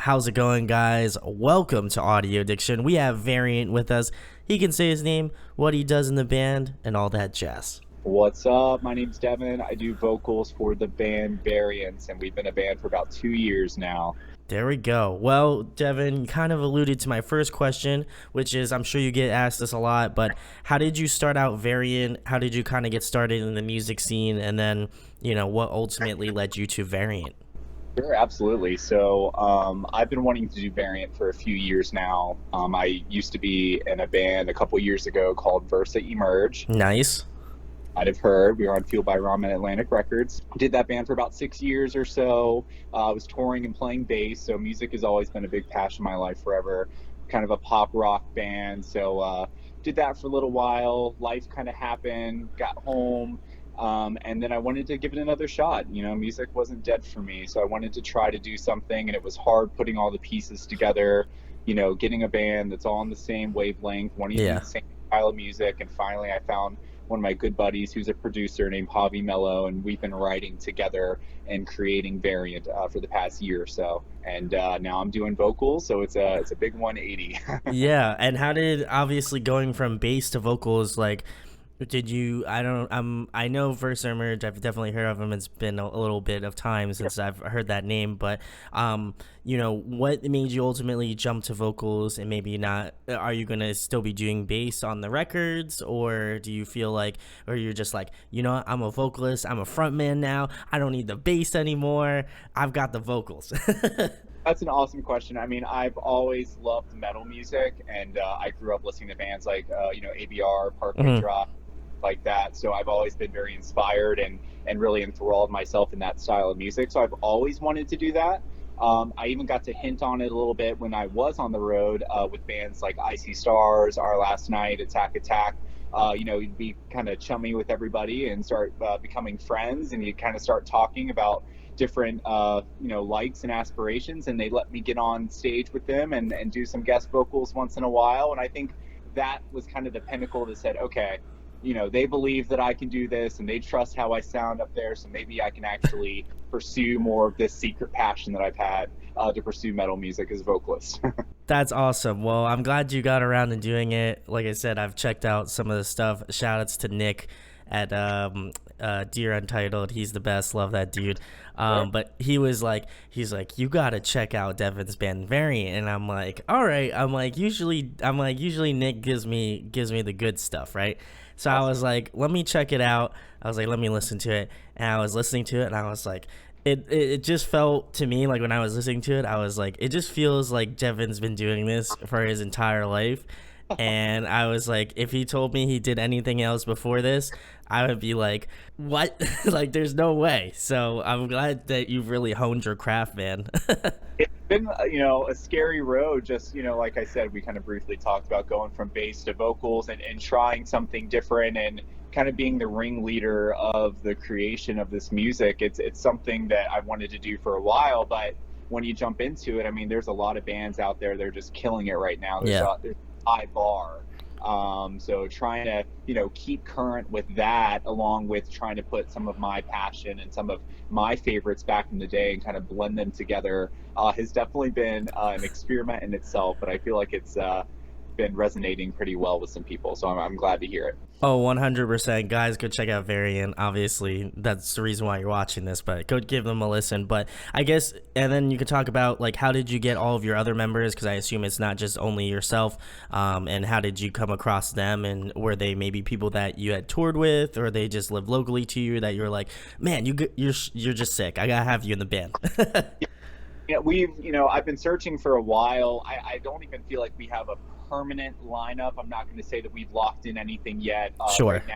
How's it going, guys? Welcome to Audio Addiction. We have Variant with us. He can say his name, what he does in the band, and all that jazz. What's up? My name's Devin. I do vocals for the band Variants, and we've been a band for about 2 years now. There we go. Well, Devin, you kind of alluded to my first question, which is, I'm sure you get asked this a lot, but how did you start out Variant? How did you kind of get started in the music scene? And then, what ultimately led you to Variant? Sure, absolutely. So I've been wanting to do Variant for a few years now. I used to be in a band a couple years ago called VersaEmerge. Nice. I'd have heard. We were on Fueled by Rum and Atlantic Records. Did that band for about 6 years or so. I was touring and playing bass, so music has always been a big passion in my life forever. Kind of a pop rock band, so did that for a little while. Life kind of happened, got home, and then I wanted to give it another shot. Music wasn't dead for me, so I wanted to try to do something, and it was hard putting all the pieces together, getting a band that's all on the same wavelength, wanting to do the same style of music, and finally I found one of my good buddies who's a producer named Javi Mello, and we've been writing together and creating Variant for the past year or so. And now I'm doing vocals, so it's a big 180. Yeah, and how did, obviously, going from bass to vocals, did you, I know VersaEmerge, I've definitely heard of them. It's been a little bit of time since I've heard that name, but, what made you ultimately jump to vocals and maybe not, are you going to still be doing bass on the records, or do you feel like, or you're just like, I'm a vocalist, I'm a frontman now, I don't need the bass anymore, I've got the vocals? That's an awesome question. I mean, I've always loved metal music, and I grew up listening to bands like, ABR, Parkway Drive, like that. So I've always been very inspired and really enthralled myself in that style of music. So I've always wanted to do that. I even got to hint on it a little bit when I was on the road with bands like Icy Stars, Our Last Night, Attack. You'd be kind of chummy with everybody and start becoming friends, and you kind of start talking about different likes and aspirations, and they let me get on stage with them and do some guest vocals once in a while. And I think that was kind of the pinnacle that said, okay, they believe that I can do this, and they trust how I sound up there, so maybe I can actually pursue more of this secret passion that I've had to pursue metal music as a vocalist. That's awesome. Well, I'm glad you got around to doing it. Like I said, I've checked out some of the stuff. Shout outs to Nick at Dear Untitled. He's the best. Love that dude. But he's like, you gotta check out Devin's band Variant. And I'm like, all right. I'm like, usually Nick gives me the good stuff, right? So I was like, let me check it out. I was like, let me listen to it. And I was listening to it, and I was like, it just felt to me like when I was listening to it, I was like, it just feels like Devin's been doing this for his entire life. And I was like, if he told me he did anything else before this, I would be like, what? Like, there's no way. So I'm glad that you've really honed your craft, man. It's been, a scary road. Just, like I said, we kind of briefly talked about going from bass to vocals and trying something different and kind of being the ringleader of the creation of this music. It's something that I wanted to do for a while, but when you jump into it, I mean, there's a lot of bands out there that are just killing it right now. There's a high bar. So trying to, keep current with that, along with trying to put some of my passion and some of my favorites back in the day and kind of blend them together, has definitely been an experiment in itself, but I feel like it's been resonating pretty well with some people. So I'm glad to hear it. Oh, 100%. Guys, go check out Variant. Obviously, that's the reason why you're watching this, but go give them a listen. But I guess, and then you could talk about, how did you get all of your other members? Because I assume it's not just only yourself. And how did you come across them? And were they maybe people that you had toured with, or they just live locally to you that you're like, man, you're just sick. I gotta have you in the band. Yeah, I've been searching for a while. I don't even feel like we have a permanent lineup. I'm not going to say that we've locked in anything yet. Sure. Right now,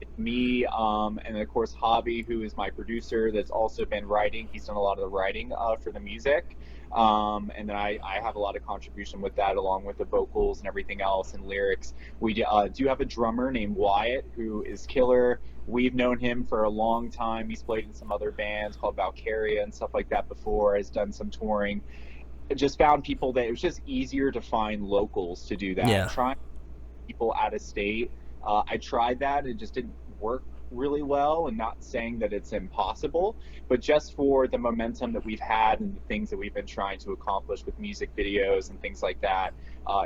it's me, and then of course Javi, who is my producer, that's also been writing. He's done a lot of the writing for the music, and then I have a lot of contribution with that, along with the vocals and everything else and lyrics. We do have a drummer named Wyatt, who is killer. We've known him for a long time. He's played in some other bands called Valkyria and stuff like that before, has done some touring. Just found people that it was just easier to find locals to do that. Yeah. Trying people out of state, I tried that. It just didn't work really well, and not saying that it's impossible, but just for the momentum that we've had and the things that we've been trying to accomplish with music videos and things like that,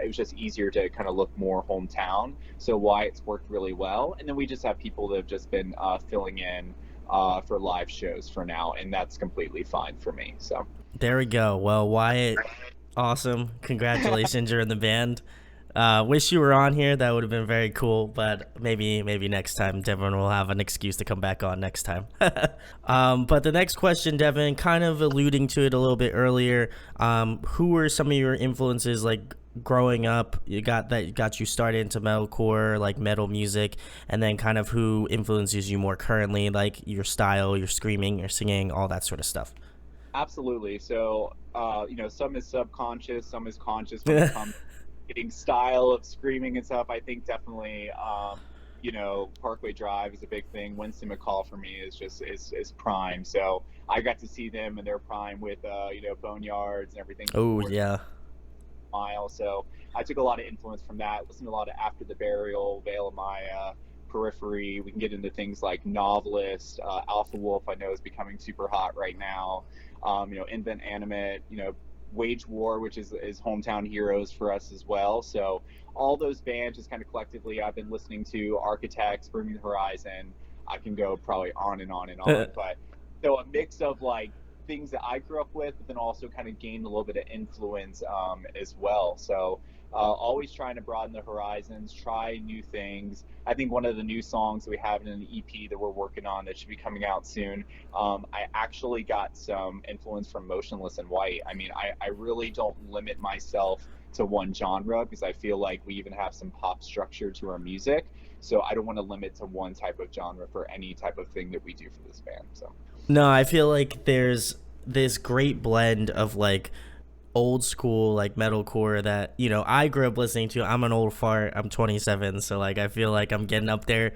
it was just easier to kind of look more hometown. So Wyatt's worked really well, and then we just have people that have just been filling in for live shows for now, and that's completely fine for me. So there we go. Well, Wyatt, awesome. Congratulations, you're in the band. Wish you were on here. That would have been very cool, but maybe next time Devin will have an excuse to come back on next time. But the next question, Devin, kind of alluding to it a little bit earlier, who were some of your influences, like, growing up? You got you started into metalcore, like metal music, and then kind of who influences you more currently, like your style, your screaming, your singing, all that sort of stuff. absolutely. So some is subconscious, some is conscious when it comes getting style of screaming and stuff. I think definitely, Parkway Drive is a big thing. Winston McCall for me is just is prime. So I got to see them in their prime with Boneyards and everything. Oh yeah. Mile. So I took a lot of influence from that. Listened to a lot of After the Burial, Veil of Maya, Periphery. We can get into things like Novelist, Alpha Wolf. I know is becoming super hot right now. Invent Animate. Wage War, which is hometown heroes for us as well. So all those bands just kind of collectively I've been listening to. Architects, Bring Me the Horizon. I can go probably on and on and on. But so a mix of like things that I grew up with, but then also kind of gained a little bit of influence as well. So always trying to broaden the horizons, try new things. I think one of the new songs that we have in an EP that we're working on that should be coming out soon, I actually got some influence from Motionless in White. I mean, I really don't limit myself to one genre because I feel like we even have some pop structure to our music. So I don't want to limit to one type of genre for any type of thing that we do for this band. So no, I feel like there's this great blend of like old school like metalcore that I grew up listening to. I'm an old fart. I'm 27, so like I feel like I'm getting up there.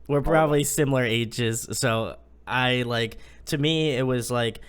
We're probably similar ages, so to me it was like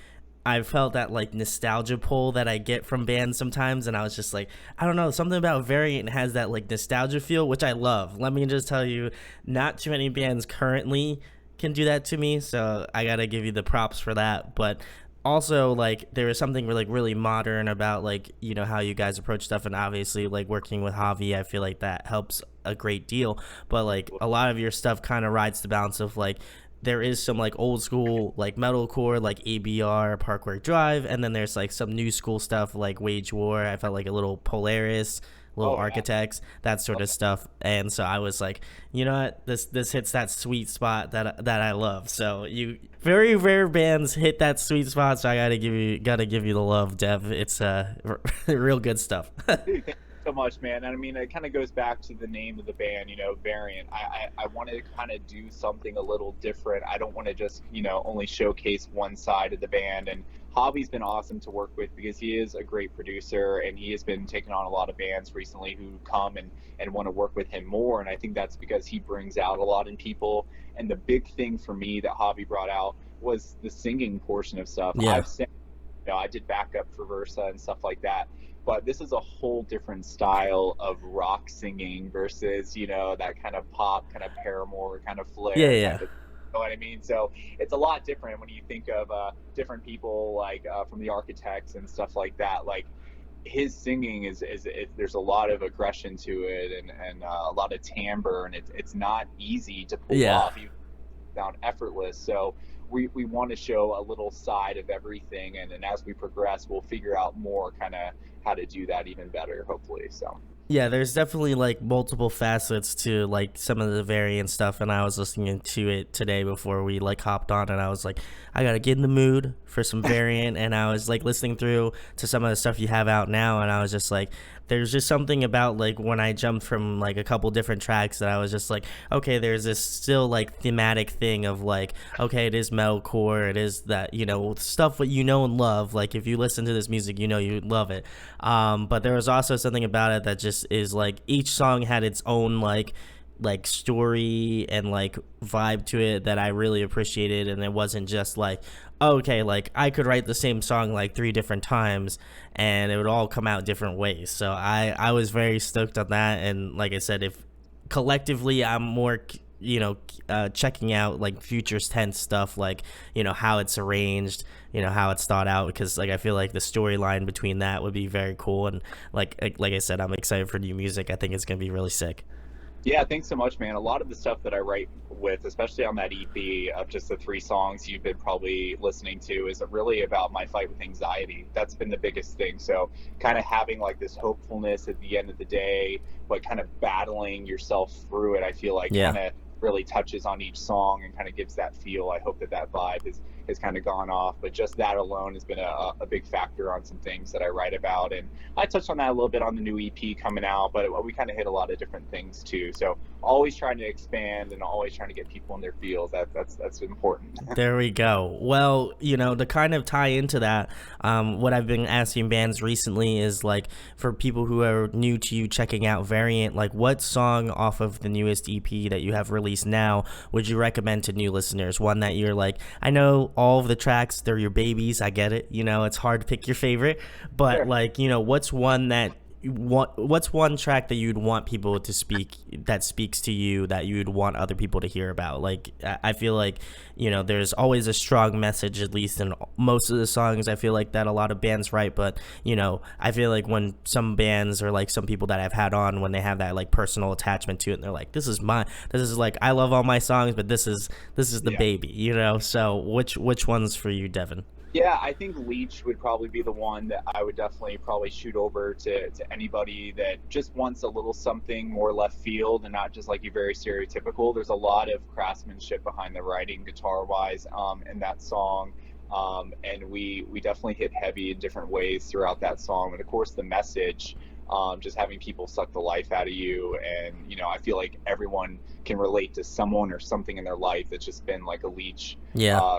I felt that like nostalgia pull that I get from bands sometimes, and I was just like, I don't know, something about Variant has that like nostalgia feel, which I love. Let me just tell you, not too many bands currently can do that to me, so I gotta give you the props for that. But also, like, there is something really modern about like how you guys approach stuff, and obviously like working with Javi, I feel like that helps a great deal. But like a lot of your stuff kind of rides the balance of like there is some like old school like metalcore like ABR, Parkway Drive, and then there's like some new school stuff like Wage War. I felt like a little Polaris, little Architects, that sort of stuff. And so I was like, you know what, this hits that sweet spot that I love. So very rare bands hit that sweet spot, so I gotta give you the love, Dev. It's real good stuff. Dude, thank you so much, man. And I mean, it kind of goes back to the name of the band, Variant. I wanted to kind of do something a little different. I don't want to just only showcase one side of the band. And Javi's been awesome to work with because he is a great producer, and he has been taking on a lot of bands recently who come and want to work with him more. And I think that's because he brings out a lot in people. And the big thing for me that Javi brought out was the singing portion of stuff. Yeah. I've sang, I did backup for Versa and stuff like that. But this is a whole different style of rock singing versus, that kind of pop, kind of Paramore, kind of flair. Yeah. Kind of, you know what I mean? So it's a lot different when you think of different people like from the Architects and stuff like that. Like his singing is there's a lot of aggression to it and a lot of timbre, and it's not easy to pull off. You sound effortless. So we want to show a little side of everything, and as we progress, we'll figure out more kind of how to do that even better, hopefully. So yeah, there's definitely like multiple facets to like some of the Variant stuff, and I was listening to it today before we like hopped on, and I was like, I gotta get in the mood for some Variant. And I was like listening through to some of the stuff you have out now, and I was just like, there's just something about like when I jumped from like a couple different tracks that I was just like, okay, there's this still like thematic thing of like, okay, it is metalcore, it is that stuff that and love. Like if you listen to this music, you love it. But there was also something about it that just is like each song had its own like story and like vibe to it that I really appreciated, and it wasn't just like, okay, like I could write the same song like 3 different times and it would all come out different ways. So I was very stoked on that. And like I said, if collectively I'm more checking out like Future's Tense stuff, like, how it's arranged, how it's thought out, because like I feel like the storyline between that would be very cool. And like I said, I'm excited for new music. I think it's gonna be really sick. Yeah, thanks so much, man. A lot of the stuff that I write with, especially on that EP of just the 3 songs you've been probably listening to, is really about my fight with anxiety. That's been the biggest thing. So kind of having like this hopefulness at the end of the day, but kind of battling yourself through it, I feel like kind of really touches on each song and kind of gives that feel. I hope that vibe has kind of gone off, but just that alone has been a big factor on some things that I write about. And I touched on that a little bit on the new EP coming out, but we kind of hit a lot of different things too. So always trying to expand and always trying to get people in their fields. That's important. There we go. Well, to kind of tie into that, what I've been asking bands recently is like, for people who are new to you checking out Variant, like what song off of the newest EP that you have released now would you recommend to new listeners? One that you're like, I know all of the tracks, they're your babies, I get it, it's hard to pick your favorite, but sure. Like, what's one track that you'd want people to that speaks to you, that you'd want other people to hear about? Like, I feel like, there's always a strong message, at least in most of the songs, I feel like, that a lot of bands write. But, I feel like when some bands, or like some people that I've had on, when they have that like personal attachment to it, and they're like, this is like, I love all my songs, but this is the baby, so which one's for you, Devin? Yeah, I think Leech would probably be the one that I would definitely probably shoot over to anybody that just wants a little something more left field and not just like you very stereotypical. There's a lot of craftsmanship behind the writing, guitar-wise, in that song. And we definitely hit heavy in different ways throughout that song. And of course, the message, just having people suck the life out of you. And, I feel like everyone can relate to someone or something in their life that's just been like a leech. Yeah.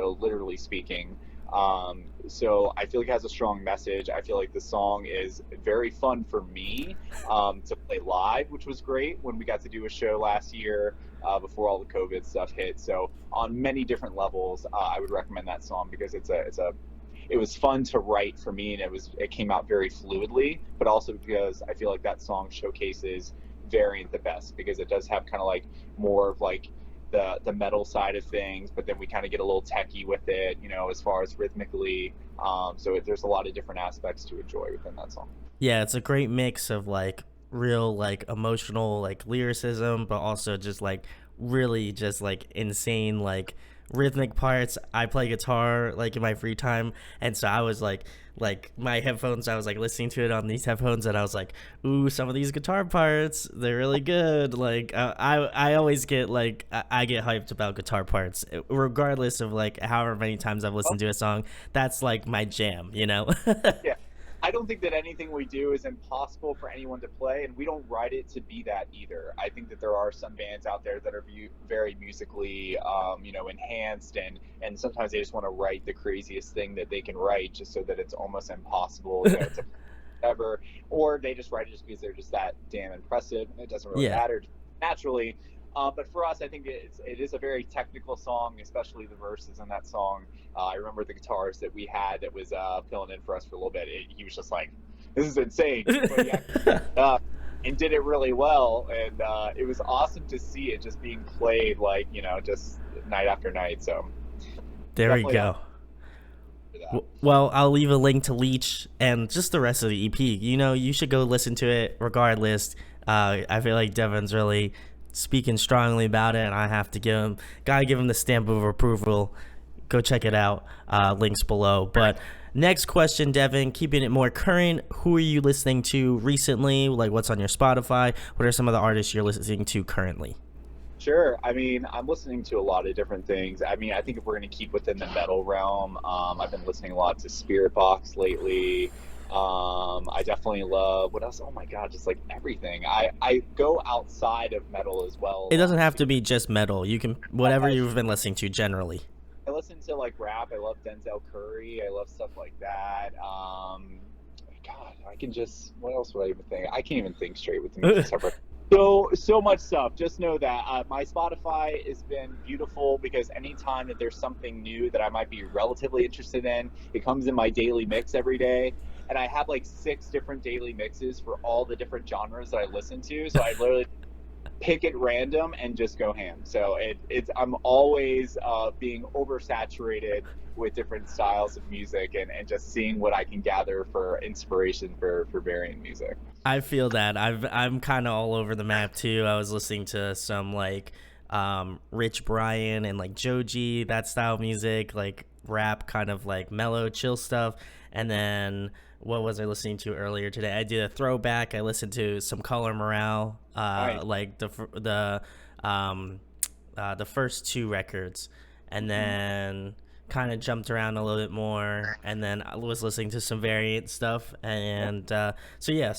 Literally speaking. So I feel like it has a strong message. I feel like the song is very fun for me to play live, which was great when we got to do a show last year before all the COVID stuff hit. So on many different levels, I would recommend that song because it was fun to write for me, and it came out very fluidly, but also because I feel like that song showcases Variant the best, because it does have kind of like more of like the metal side of things, but then we kind of get a little techie with it, as far as rhythmically. So there's a lot of different aspects to enjoy within that song. Yeah, it's a great mix of like real like emotional like lyricism, but also just like really just like insane like rhythmic parts. I play guitar like in my free time, and so I was like my headphones, I was like listening to it on these headphones, and I was like, ooh, some of these guitar parts, they're really good. Like I always get like I get hyped about guitar parts regardless of like however many times I've listened to a song. That's like my jam. Yeah, I don't think that anything we do is impossible for anyone to play, and we don't write it to be that either. I think that there are some bands out there that are very musically, enhanced, and sometimes they just want to write the craziest thing that they can write just so that it's almost impossible to ever, or they just write it just because they're just that damn impressive, and it doesn't really matter naturally. But for us, I think it is a very technical song, especially the verses in that song. I remember the guitarist that we had that was filling in for us for a little bit. He was just like, this is insane. But and did it really well. And it was awesome to see it just being played like, just night after night. So there we go. Well, I'll leave a link to Leech and just the rest of the EP. You should go listen to it regardless. I feel like Devin's really speaking strongly about it, and I have to give him the stamp of approval. Go check it out. Links below. But next question, Devin, keeping it more current, who are you listening to recently? Like, what's on your Spotify? What are some of the artists you're listening to currently? Sure. I mean, I'm listening to a lot of different things. I mean, I think if we're going to keep within the metal realm, I've been listening a lot to Spirit Box lately. I definitely love, what else? Oh my God, just like everything. I go outside of metal as well. It doesn't have to be just metal. You can, whatever you've been listening to generally. I listen to like rap. I love Denzel Curry. I love stuff like that. God, I can just, what else would I even think? I can't even think straight with the music stuff. So much stuff. Just know that my Spotify has been beautiful, because anytime that there's something new that I might be relatively interested in, it comes in my daily mix every day. And I have like 6 different daily mixes for all the different genres that I listen to. So I literally pick at random and just go ham. So I'm always being oversaturated with different styles of music and just seeing what I can gather for inspiration for varying music. I feel that. I'm kind of all over the map too. I was listening to some like Rich Brian and like Joji, that style of music, like rap, kind of like mellow, chill stuff. And then what was I listening to earlier today? I did a throwback. I listened to some Color Morale, Nice. like the first two records, and then kind of jumped around a little bit more, and then I was listening to some variant stuff, and so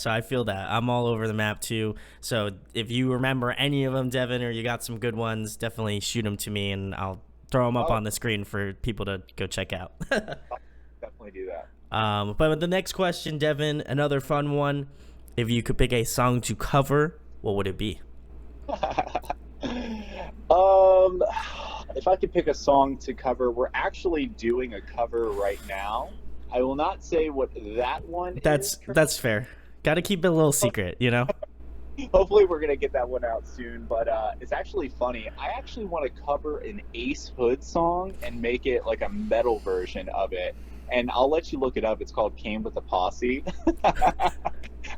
I feel that I'm all over the map too. So if you remember any of them, Devin, or you got some good ones, definitely shoot them to me, and I'll throw them up on the screen for people to go check out. Definitely do that. But the next question, Devin, another fun one. If you could pick a song to cover, what would it be? If I could pick a song to cover, we're actually doing a cover right now. I will not say what that one is. That's fair. Got to keep it a little secret, you know? Hopefully we're going to get that one out soon, but it's actually funny. I actually want to cover an Ace Hood song and make it like a metal version of it. And I'll let you look it up. It's called Came with a Posse.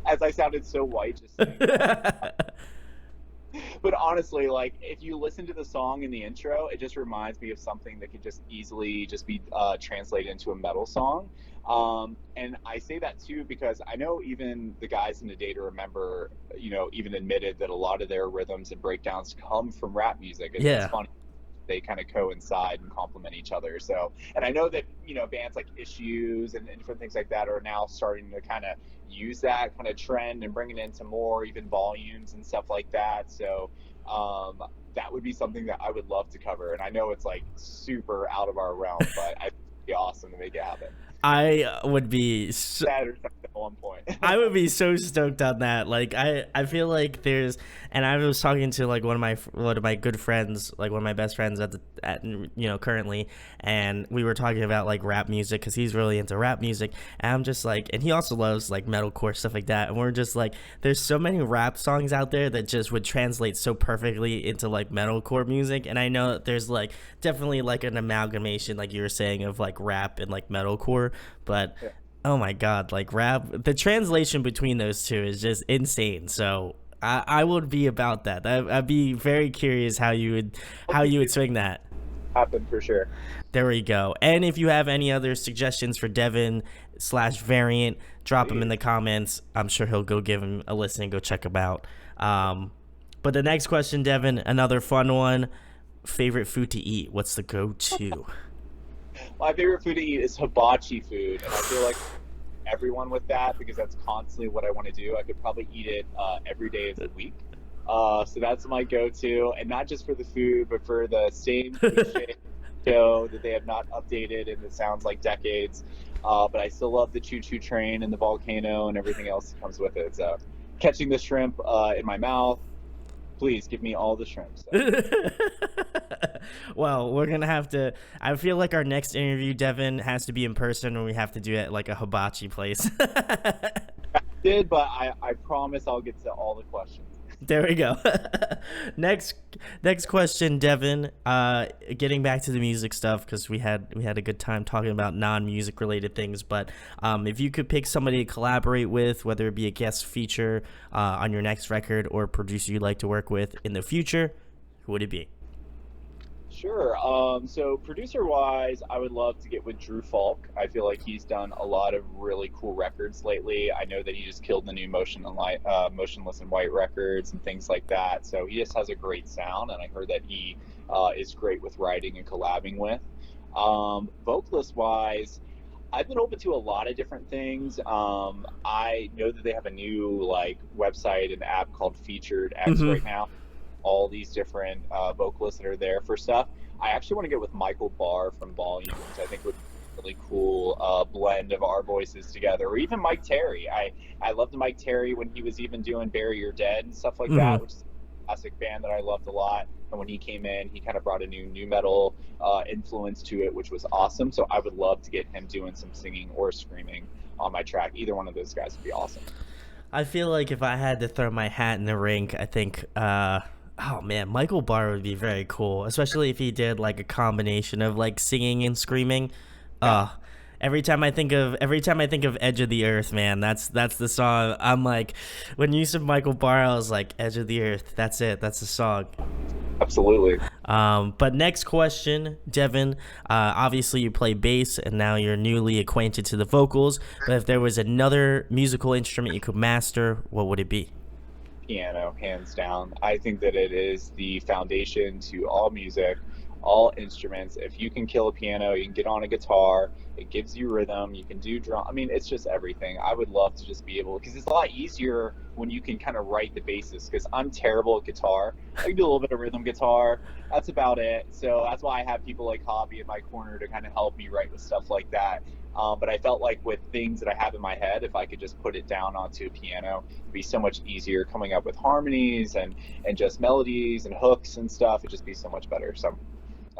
As I sounded so white just saying that. But honestly, like, if you listen to the song in the intro, it just reminds me of something that could just easily just be translated into a metal song. And I say that too because I know even the guys in the Day to Remember, even admitted that a lot of their rhythms and breakdowns come from rap music. It's funny. They kind of coincide and complement each other. So, and I know that, bands like Issues and different things like that are now starting to kind of use that kind of trend and bring it into more even volumes and stuff like that. So, that would be something that I would love to cover. And I know it's like super out of our realm, but it'd be awesome to make it happen. I would be Saturday at one point. I would be so stoked on that. Like I feel like there's, and I was talking to like one of my good friends, like one of my best friends currently, and we were talking about like rap music because he's really into rap music, and I'm just like, and he also loves like metalcore stuff like that, and we're just like, there's so many rap songs out there that just would translate so perfectly into like metalcore music, and I know that there's like definitely like an amalgamation, like you were saying, of like rap and like metalcore. But oh my god, like rap, the translation between those two is just insane. So I would be about that. I'd be very curious how you would swing that. Happen for sure. There we go. And if you have any other suggestions for Devin/variant, drop them in the comments. I'm sure he'll go give him a listen and go check them out. But the next question, Devin, another fun one. Favorite food to eat? What's the go-to? My favorite food to eat is hibachi food, and I feel like everyone with that because that's constantly what I want to do. I could probably eat it every day of the week. So that's my go-to, and not just for the food, but for the same cliche show that they have not updated in it sounds like decades. But I still love the choo-choo train and the volcano and everything else that comes with it. So catching the shrimp in my mouth. Please give me all the shrimps. Well, we're gonna have to. I feel like our next interview, Devin, has to be in person, and we have to do it at like a hibachi place. I did, but I promise I'll get to all the questions. There we go. Next question, Devin. Getting back to the music stuff because we had a good time talking about non-music related things. But if you could pick somebody to collaborate with, whether it be a guest feature on your next record or a producer you'd like to work with in the future, who would it be? Sure. So producer-wise, I would love to get with Drew Falk. I feel like he's done a lot of really cool records lately. I know that he just killed the new Motionless in White records and things like that. So he just has a great sound, and I heard that he is great with writing and collabing with. Vocalist-wise, I've been open to a lot of different things. I know that they have a new website and app called Featured X right now. All these different vocalists that are there for stuff. I actually want to get with Michael Barr from Volume, which I think would be a really cool blend of our voices together, or even Mike Terry. I loved Mike Terry when he was even doing Bury Your Dead and stuff like that, which is a classic band that I loved a lot. And when he came in, he kind of brought a new metal influence to it, which was awesome. So I would love to get him doing some singing or screaming on my track. Either one of those guys would be awesome. I feel like if I had to throw my hat in the ring, I think, oh man, Michael Barr would be very cool, especially if he did like a combination of like singing and screaming. Yeah. Every time I think of Edge of the Earth, man, that's the song. I'm like, when you said Michael Barr, I was like, Edge of the Earth. That's it. That's the song. Absolutely. But next question, Devin. Obviously, you play bass, and now you're newly acquainted to the vocals. But if there was another musical instrument you could master, what would it be? Piano, hands down. I think that it is the foundation to all music, all instruments. If you can kill a piano, you can get on a guitar. It gives you rhythm. You can do drum. I mean, it's just everything. I would love to just be able, because it's a lot easier when you can kind of write the basis. Because I'm terrible at guitar. I can do a little bit of rhythm guitar. That's about it. So that's why I have people like Hobby in my corner to kind of help me write with stuff like that. But I felt like with things that I have in my head, if I could just put it down onto a piano, it'd be so much easier coming up with harmonies and just melodies and hooks and stuff. It'd just be so much better. So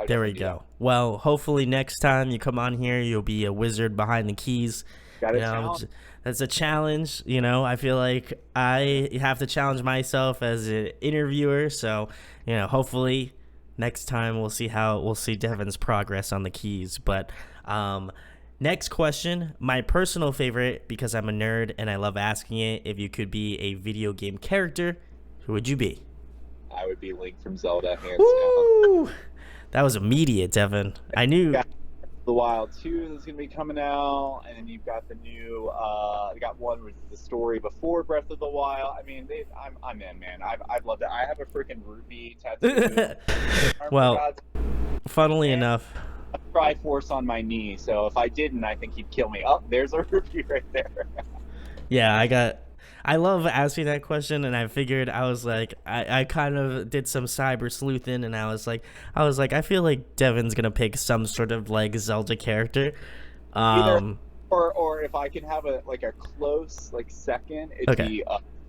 there we go. Well, hopefully next time you come on here, you'll be a wizard behind the keys. That's a challenge. I feel like I have to challenge myself as an interviewer. So, hopefully next time we'll see Devin's progress on the keys. But next question, my personal favorite, because I'm a nerd and I love asking it. If you could be a video game character, who would you be? I would be Link from Zelda, hands Woo! down. That was immediate, Devin. I knew. The Wild 2 that's going to be coming out, and then you've got the new, you got one with the story before Breath of the Wild. I mean, I'm in, man. I've loved it. I have a freaking rupee tattoo. Well, funnily enough, a Triforce on my knee, so if I didn't, I think he'd kill me. Oh, there's a rupee right there. Yeah, I love asking that question, and I figured I was like, I kind of did some cyber sleuthing, and I was like, I feel like Devin's gonna pick some sort of like Zelda character, Either, or if I can have a close second, it'd be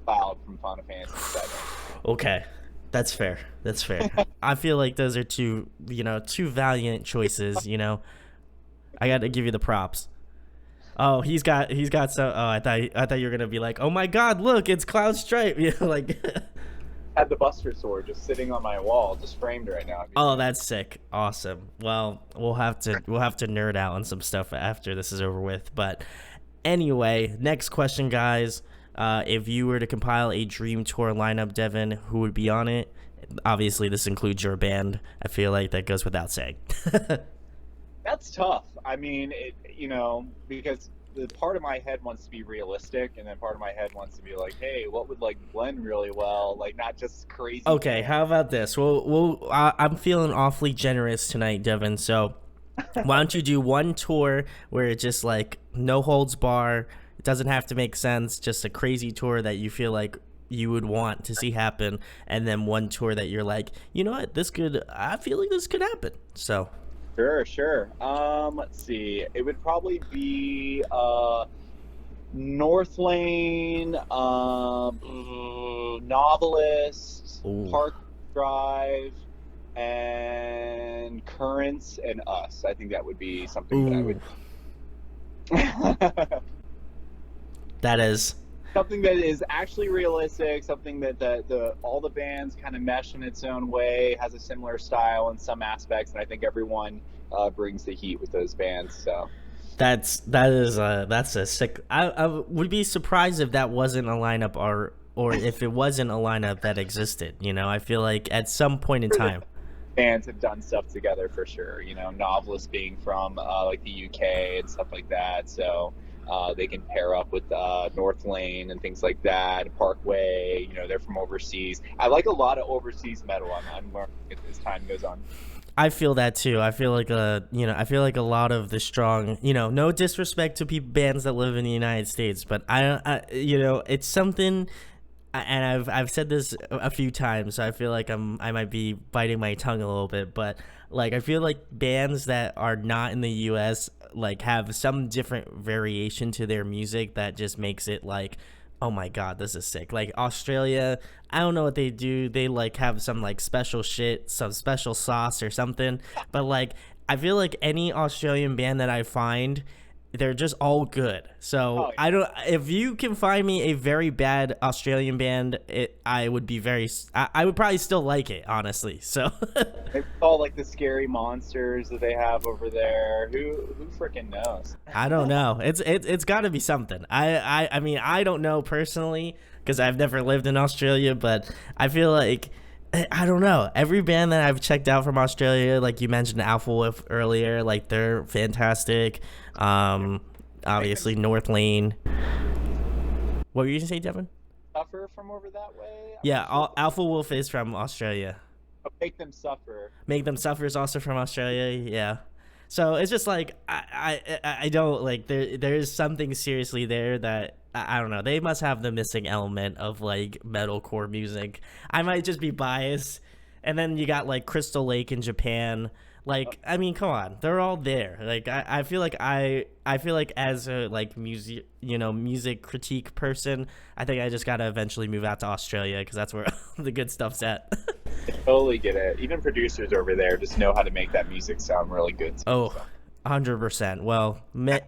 Cloud from Final Fantasy VII. Okay, that's fair. I feel like those are two valiant choices. I got to give you the props. Oh, he's got so. Oh, I thought you were gonna be like, oh my God, look, it's Cloud Stripe. Like. Had the Buster Sword just sitting on my wall, just framed right now. Oh, that's sick. Awesome. Well, we'll have to nerd out on some stuff after this is over with. But anyway, next question, guys. If you were to compile a dream tour lineup, Devin, who would be on it? Obviously, this includes your band. I feel like that goes without saying. That's tough. I mean, because the part of my head wants to be realistic, and then part of my head wants to be like, hey, what would blend really well, not just crazy. Okay, how about this? Well, I'm feeling awfully generous tonight, Devin. So why don't you do one tour where it's just no holds bar? It doesn't have to make sense. Just a crazy tour that you feel like you would want to see happen, and then one tour that you're like, you know what, I feel like this could happen. So. Sure. Let's see. It would probably be North Lane, Novelist, Ooh. Park Drive, and Currents and Us. I think that would be something that I would. That is. Something that is actually realistic, something that all the bands kind of mesh in its own way, has a similar style in some aspects, and I think everyone brings the heat with those bands. So that's a sick. I would be surprised if that wasn't a lineup or if it wasn't a lineup that existed. I feel like at some point in time, bands have done stuff together for sure. Novelist being from the UK and stuff like that, so. They can pair up with North Lane and things like that. Parkway, they're from overseas. I like a lot of overseas metal. I'm learning as time goes on. I feel that too. I feel like a lot of the strong, no disrespect to bands that live in the United States, but it's something. And I've said this a few times, so I feel like I might be biting my tongue a little bit, but I feel like bands that are not in the U.S. have some different variation to their music that just makes it oh my God, this is sick. Australia, I don't know what they do. They have some special shit, some special sauce or something. But I feel like any Australian band that I find, they're just all good. So yeah. I don't. If you can find me a very bad Australian band, I would be very. I would probably still like it, honestly. So They call like the scary monsters that they have over there. Who freaking knows? I don't know. It's got to be something. I mean, I don't know personally because I've never lived in Australia, but I feel like I don't know. Every band that I've checked out from Australia, like you mentioned Alpha Wolf earlier, like they're fantastic. Obviously North Lane. What were you gonna say, Devin? Suffer from over that way? Yeah, Alpha Wolf is from Australia. Make Them Suffer. Make Them Suffer is also from Australia. Yeah. So it's just like I don't like there is something seriously there that I don't know. They must have the missing element of like metalcore music. I might just be biased. And then you got like Crystal Lake in Japan. Like, I mean, come on, they're all there. Like, I feel like I feel like as a like music critique person, I think I just gotta eventually move out to Australia because that's where the good stuff's at. I totally get it. Even producers over there just know how to make that music sound really good. Oh, 100%. Well,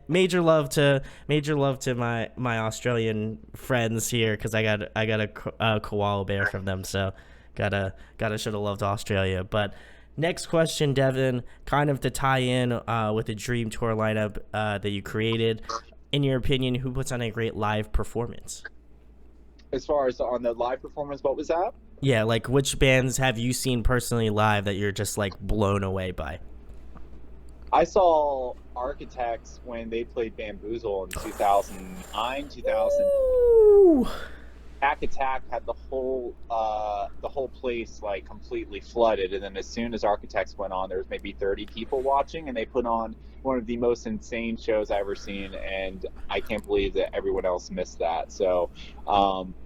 major love to my Australian friends here because I got a koala bear from them, so gotta should have loved Australia. But next question, Devin, kind of to tie in with the Dream Tour lineup that you created. In your opinion, who puts on a great live performance? As far as on the live performance, what was that? Yeah, like which bands have you seen personally live that you're just like blown away by? I saw Architects when they played Bamboozle in 2009, 2000. Ooh. Attack had the whole place like completely flooded, and then as soon as Architects went on, there was maybe 30 people watching, and they put on one of the most insane shows I've ever seen, and I can't believe that everyone else missed that. So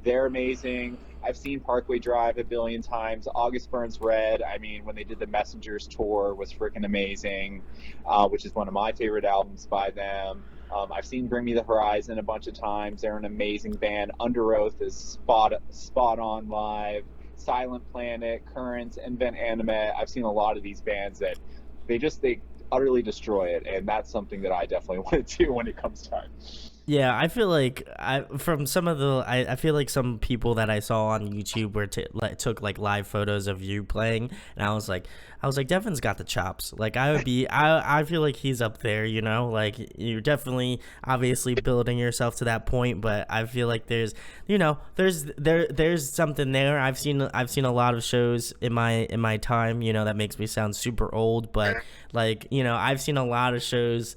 they're amazing. I've seen Parkway Drive a billion times. August Burns Red, I mean, when they did the Messengers tour, was freaking amazing, which is one of my favorite albums by them. I've seen Bring Me the Horizon a bunch of times. They're an amazing band. Under Oath is spot on live. Silent Planet, Currents, Invent Animate. I've seen a lot of these bands that they utterly destroy it, and that's something that I definitely want to do when it comes time. Yeah, I feel like I feel like some people that I saw on YouTube took like live photos of you playing, and I was like Devin's got the chops. Like I feel like he's up there, you know. Like you're definitely obviously building yourself to that point, but I feel like there's something there. I've seen a lot of shows in my time, you know, that makes me sound super old, but like, you know, I've seen a lot of shows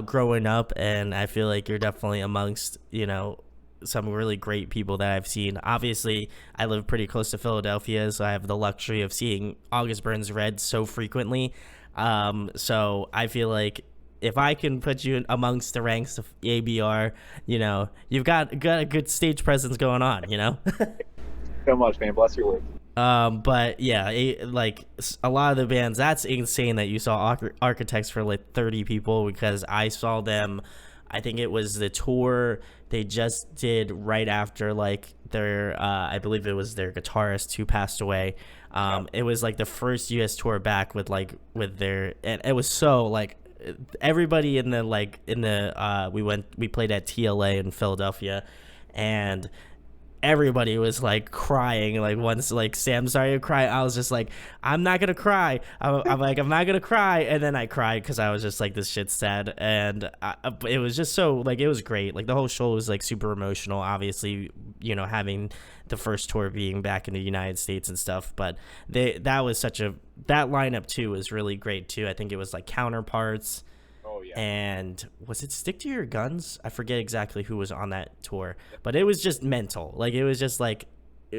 growing up, and I feel like you're definitely amongst, you know, some really great people that I've seen. Obviously, I live pretty close to Philadelphia, so I have the luxury of seeing August Burns Red so frequently. So I feel like if I can put you amongst the ranks of ABR, you know, you've got a good stage presence going on, you know? So much, man. Bless your words. But yeah, like a lot of the bands, that's insane that you saw Architects for like 30 people, because I saw them, I think it was the tour they just did right after like their, I believe it was their guitarist who passed away. It was like the first US tour back with their, and it was so like everybody we played at TLA in Philadelphia, and everybody was like crying. Like once like Sam started to cry, I was just like, I'm not gonna cry. I'm like, I'm not gonna cry, and then I cried because I was just like, this shit's sad. And it was just so like, it was great. Like the whole show was like super emotional, obviously, you know, having the first tour being back in the United States and stuff. But that lineup too was really great too. I think it was like Counterparts. Oh, yeah. And was it Stick to Your Guns? I forget exactly who was on that tour, but it was just mental. Like it was just like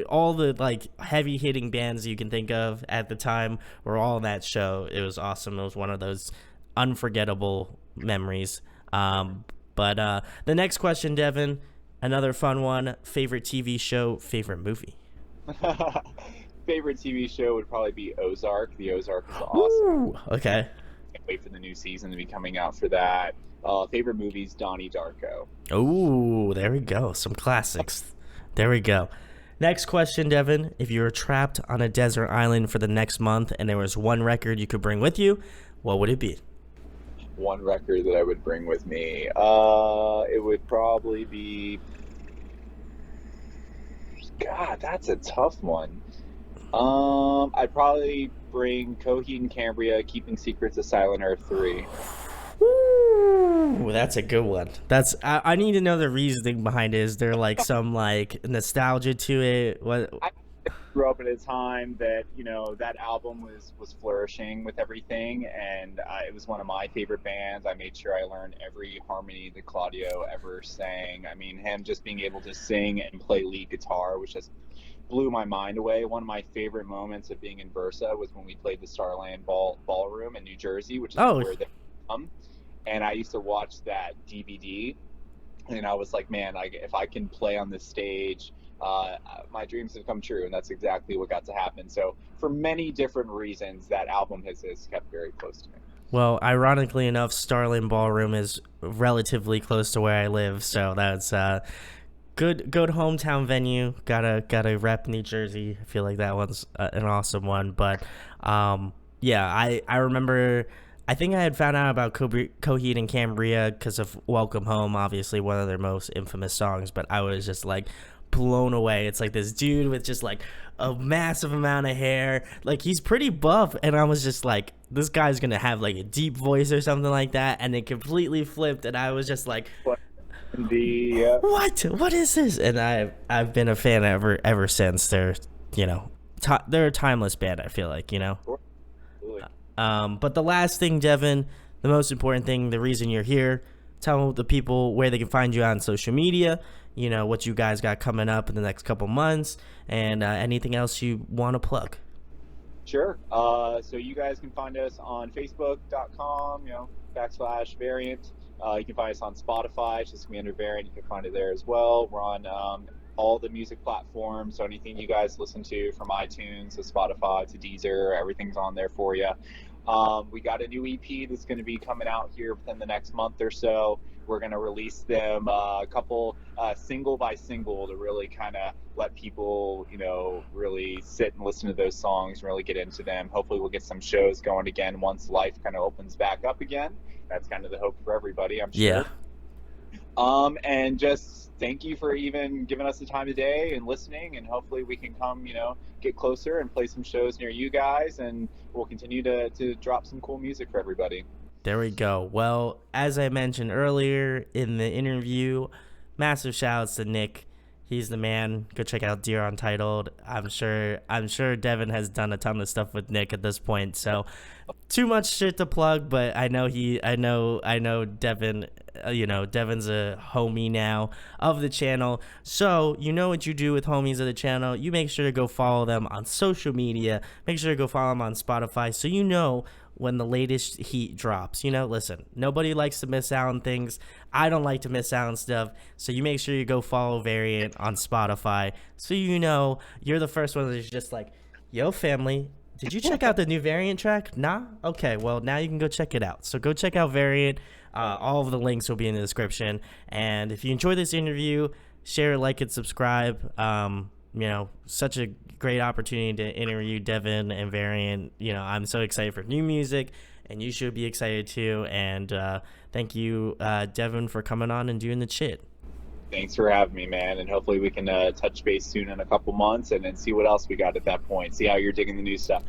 all the like heavy hitting bands you can think of at the time were all on that show. It was awesome. It was one of those unforgettable memories. But the next question, Devin, another fun one: favorite TV show, favorite movie. Favorite TV show would probably be Ozark. The Ozark is awesome. Ooh, okay. Can't wait for the new season to be coming out for that. Favorite movies, Donnie Darko. Oh, there we go. Some classics. There we go. Next question, Devin. If you were trapped on a desert island for the next month and there was one record you could bring with you, what would it be? one record that I would bring with me. It would probably be. God, that's a tough one. I'd probably bring Coheed and Cambria, Keeping Secrets of Silent Earth 3. Ooh, that's a good one. I need to know the reasoning behind it. Is there like some like nostalgia to it? What? I grew up at a time that, that album was flourishing with everything, and it was one of my favorite bands. I made sure I learned every harmony that Claudio ever sang. I mean, him just being able to sing and play lead guitar, which just blew my mind away. One of my favorite moments of being in Versa was when we played the Starland Ballroom in New Jersey, which is where they're from. And I used to watch that DVD, and I was like, man, if I can play on this stage, my dreams have come true, and that's exactly what got to happen. So for many different reasons, that album has kept very close to me. Well, ironically enough, Starland Ballroom is relatively close to where I live, so that's good hometown venue. Gotta rep New Jersey. I feel like that one's an awesome one. But yeah, I remember. I think I had found out about Coheed and Cambria because of Welcome Home, obviously one of their most infamous songs, but I was just like blown away. It's like this dude with just like a massive amount of hair. Like, he's pretty buff, and I was just like, this guy's gonna have like a deep voice or something like that, and it completely flipped, and I was just like, what is this? And I've been a fan ever since. They're they're a timeless band, I feel like. But the last thing, Devin, the most important thing, the reason you're here, tell the people where they can find you on social media, what you guys got coming up in the next couple months, and anything else you want to plug. Sure. So you guys can find us on Facebook.com, /Variant. You can find us on Spotify. It's just me under Variant. You can find it there as well. We're on all the music platforms, so anything you guys listen to, from iTunes to Spotify to Deezer, everything's on there for you. We got a new EP that's going to be coming out here within the next month or so. We're going to release them a couple single by single to really kind of let people, really sit and listen to those songs and really get into them. Hopefully we'll get some shows going again once life kind of opens back up again. That's kind of the hope for everybody, I'm sure. Yeah. And just thank you for even giving us the time today and listening, and hopefully we can come, get closer and play some shows near you guys, and we'll continue to drop some cool music for everybody. There we go. Well, as I mentioned earlier in the interview, massive shout outs to Nick. He's the man. Go check out Dear Untitled. I'm sure Devin has done a ton of stuff with Nick at this point. So too much shit to plug, but I know Devin, Devin's a homie now of the channel. So you know what you do with homies of the channel. You make sure to go follow them on social media. Make sure to go follow them on Spotify so you know when the latest heat drops. Listen, nobody likes to miss out on things. I don't like to miss out on stuff. So you make sure you go follow Variant on Spotify so you're the first one that's just like, yo, family, did you check out the new Variant track? Nah? Okay, well, now you can go check it out. So go check out Variant. All of the links will be in the description. And if you enjoyed this interview, share, like, and subscribe. Such a great opportunity to interview Devin and Variant. I'm so excited for new music, and you should be excited too. And thank you, Devin, for coming on and doing the shit. Thanks for having me, man, and hopefully we can touch base soon in a couple months and then see what else we got at that point. See how you're digging the new stuff.